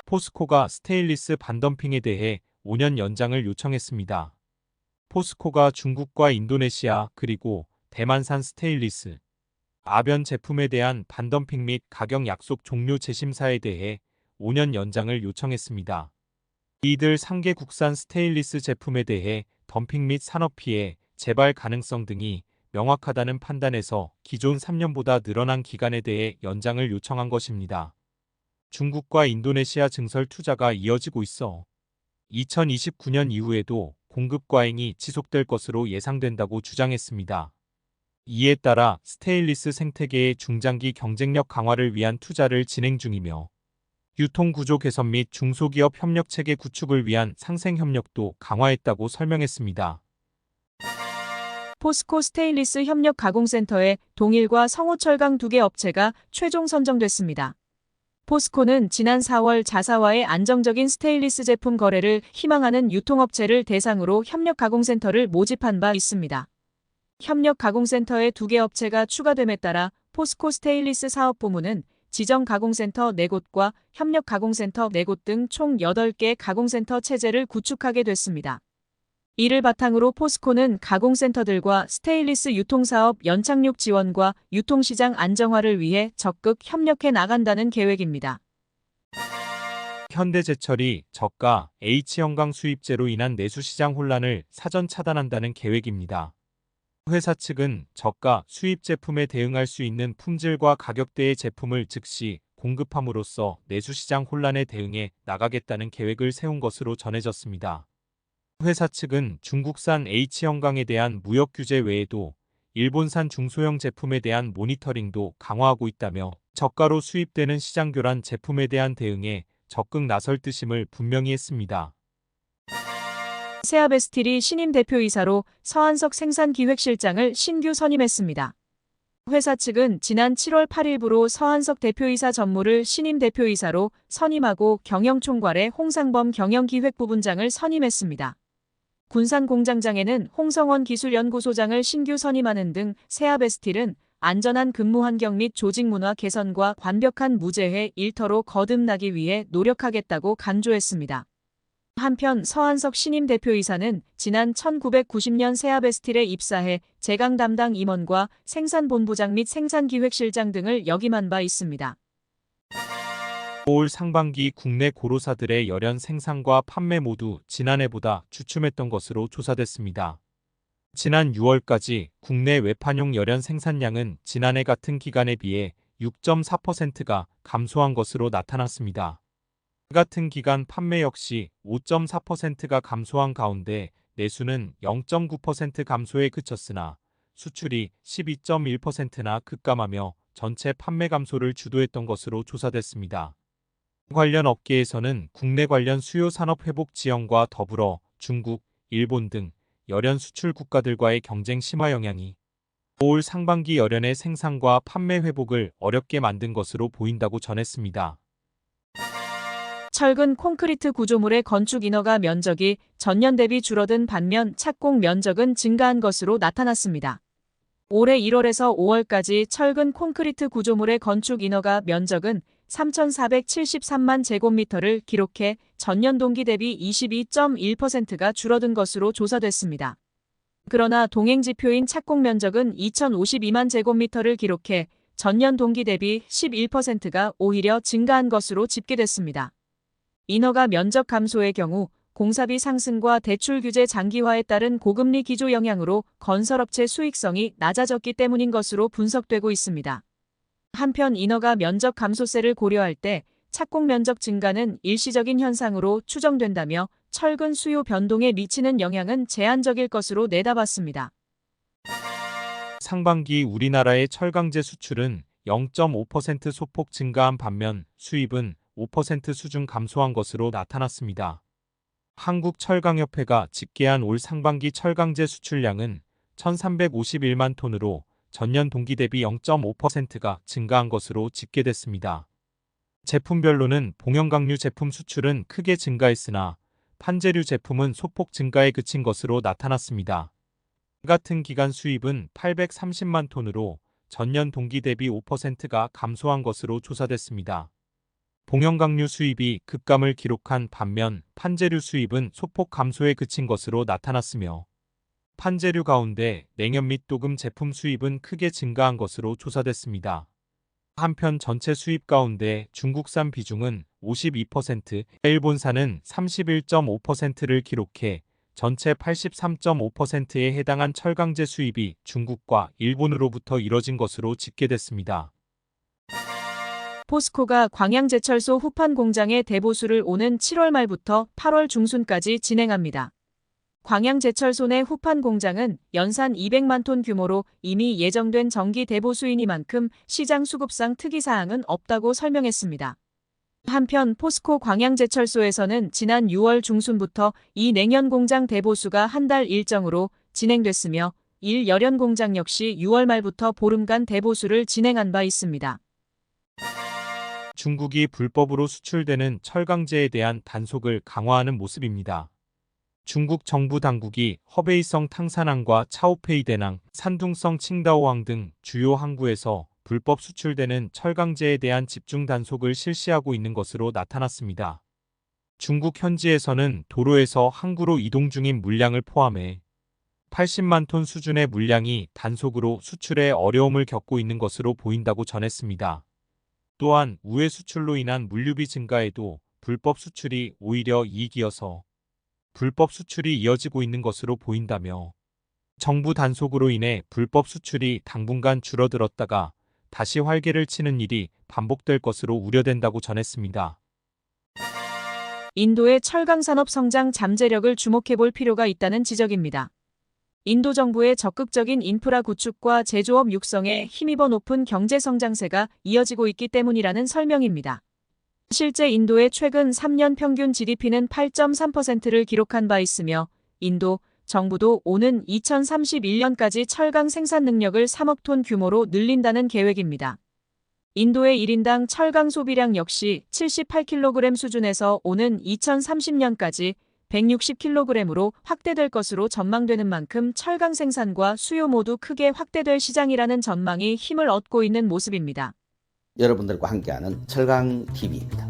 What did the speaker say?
포스코가 스테인리스 반덤핑에 대해 5년 연장을 요청했습니다. 포스코가 중국과 인도네시아 그리고 대만산 스테인리스, 아변 제품에 대한 반덤핑 및 가격 약속 종료 재심사에 대해 5년 연장을 요청했습니다. 이들 상계 국산 스테인리스 제품에 대해 덤핑 및 산업 피해, 재발 가능성 등이 명확하다는 판단에서 기존 3년보다 늘어난 기간에 대해 연장을 요청한 것입니다. 중국과 인도네시아 증설 투자가 이어지고 있어 2029년 이후에도 공급 과잉이 지속될 것으로 예상된다고 주장했습니다. 이에 따라 스테인리스 생태계의 중장기 경쟁력 강화를 위한 투자를 진행 중이며 유통구조 개선 및 중소기업 협력체계 구축을 위한 상생협력도 강화했다고 설명했습니다. 포스코 스테인리스 협력 가공센터에 동일과 성호철강 2개 업체가 최종 선정됐습니다. 포스코는 지난 4월 자사와의 안정적인 스테인리스 제품 거래를 희망하는 유통업체를 대상으로 협력 가공센터를 모집한 바 있습니다. 협력 가공센터에 2개 업체가 추가됨에 따라 포스코 스테인리스 사업부문은 지정 가공센터 4곳과 협력 가공센터 4곳 등 총 8개 가공센터 체제를 구축하게 됐습니다. 이를 바탕으로 포스코는 가공센터들과 스테인리스 유통사업 연착륙 지원과 유통시장 안정화를 위해 적극 협력해 나간다는 계획입니다. 현대제철이 저가 H형광 수입제로 인한 내수시장 혼란을 사전 차단한다는 계획입니다. 회사 측은 저가 수입 제품에 대응할 수 있는 품질과 가격대의 제품을 즉시 공급함으로써 내수시장 혼란에 대응해 나가겠다는 계획을 세운 것으로 전해졌습니다. 회사 측은 중국산 H형광에 대한 무역 규제 외에도 일본산 중소형 제품에 대한 모니터링도 강화하고 있다며 저가로 수입되는 시장 교란 제품에 대한 대응에 적극 나설 뜻임을 분명히 했습니다. 세아베스틸이 신임 대표이사로 서한석 생산기획실장을 신규 선임했습니다. 회사 측은 지난 7월 8일부로 서한석 대표이사 전무를 신임 대표이사로 선임하고 경영총괄에 홍상범 경영기획부분장을 선임했습니다. 군산공장장에는 홍성원 기술연구소장을 신규 선임하는 등 세아베스틸은 안전한 근무 환경 및 조직 문화 개선과 완벽한 무재해 일터로 거듭나기 위해 노력하겠다고 강조했습니다. 한편 서한석 신임 대표이사는 지난 1990년 세아베스틸에 입사해 제강 담당 임원과 생산본부장 및 생산기획실장 등을 역임한 바 있습니다. 올 상반기 국내 고로사들의 열연 생산과 판매 모두 지난해보다 주춤했던 것으로 조사됐습니다. 지난 6월까지 국내 외판용 열연 생산량은 지난해 같은 기간에 비해 6.4%가 감소한 것으로 나타났습니다. 같은 기간 판매 역시 5.4%가 감소한 가운데 내수는 0.9% 감소에 그쳤으나 수출이 12.1%나 급감하며 전체 판매 감소를 주도했던 것으로 조사됐습니다. 관련 업계에서는 국내 관련 수요 산업 회복 지연과 더불어 중국, 일본 등 열연 수출 국가들과의 경쟁 심화 영향이 올 상반기 열연의 생산과 판매 회복을 어렵게 만든 것으로 보인다고 전했습니다. 철근 콘크리트 구조물의 건축 인허가 면적이 전년 대비 줄어든 반면 착공 면적은 증가한 것으로 나타났습니다. 올해 1월에서 5월까지 철근 콘크리트 구조물의 건축 인허가 면적은 3,473만 제곱미터를 기록해 전년 동기 대비 22.1%가 줄어든 것으로 조사됐습니다. 그러나 동행지표인 착공 면적은 2,052만 제곱미터를 기록해 전년 동기 대비 11%가 오히려 증가한 것으로 집계됐습니다. 인허가 면적 감소의 경우 공사비 상승과 대출 규제 장기화에 따른 고금리 기조 영향으로 건설업체 수익성이 낮아졌기 때문인 것으로 분석되고 있습니다. 한편 인허가 면적 감소세를 고려할 때 착공 면적 증가는 일시적인 현상으로 추정된다며 철근 수요 변동에 미치는 영향은 제한적일 것으로 내다봤습니다. 상반기 우리나라의 철강제 수출은 0.5% 소폭 증가한 반면 수입은 5% 수준 감소한 것으로 나타났습니다. 한국철강협회가 집계한 올 상반기 철강제 수출량은 1,351만 톤으로 전년 동기 대비 0.5%가 증가한 것으로 집계됐습니다. 제품별로는 봉연강류 제품 수출은 크게 증가했으나 판재류 제품은 소폭 증가에 그친 것으로 나타났습니다. 같은 기간 수입은 830만 톤으로 전년 동기 대비 5%가 감소한 것으로 조사됐습니다. 봉형각류 수입이 급감을 기록한 반면 판재류 수입은 소폭 감소에 그친 것으로 나타났으며 판재류 가운데 냉연 및 도금 제품 수입은 크게 증가한 것으로 조사됐습니다. 한편 전체 수입 가운데 중국산 비중은 52%, 일본산은 31.5%를 기록해 전체 83.5%에 해당한 철강제 수입이 중국과 일본으로부터 이뤄진 것으로 집계됐습니다. 포스코가 광양제철소 후판 공장의 대보수를 오는 7월 말부터 8월 중순까지 진행합니다. 광양제철소 내 후판 공장은 연산 200만 톤 규모로 이미 예정된 정기 대보수이니만큼 시장 수급상 특이사항은 없다고 설명했습니다. 한편 포스코 광양제철소에서는 지난 6월 중순부터 이 냉연 공장 대보수가 한 달 일정으로 진행됐으며 열연 공장 역시 6월 말부터 보름간 대보수를 진행한 바 있습니다. 중국이 불법으로 수출되는 철강제에 대한 단속을 강화하는 모습입니다. 중국 정부 당국이 허베이성 탕산항과 차오페이대낭, 산둥성 칭다오항 등 주요 항구에서 불법 수출되는 철강제에 대한 집중 단속을 실시하고 있는 것으로 나타났습니다. 중국 현지에서는 도로에서 항구로 이동 중인 물량을 포함해 80만 톤 수준의 물량이 단속으로 수출에 어려움을 겪고 있는 것으로 보인다고 전했습니다. 또한 우회 수출로 인한 물류비 증가에도 불법 수출이 오히려 이익이어서 불법 수출이 이어지고 있는 것으로 보인다며 정부 단속으로 인해 불법 수출이 당분간 줄어들었다가 다시 활개를 치는 일이 반복될 것으로 우려된다고 전했습니다. 인도의 철강산업 성장 잠재력을 주목해볼 필요가 있다는 지적입니다. 인도 정부의 적극적인 인프라 구축과 제조업 육성에 힘입어 높은 경제 성장세가 이어지고 있기 때문이라는 설명입니다. 실제 인도의 최근 3년 평균 GDP는 8.3%를 기록한 바 있으며 인도 정부도 오는 2031년까지 철강 생산 능력을 3억 톤 규모로 늘린다는 계획입니다. 인도의 1인당 철강 소비량 역시 78kg 수준에서 오는 2030년까지 160kg으로 확대될 것으로 전망되는 만큼 철강 생산과 수요 모두 크게 확대될 시장이라는 전망이 힘을 얻고 있는 모습입니다. 여러분들과 함께하는 철강 TV입니다.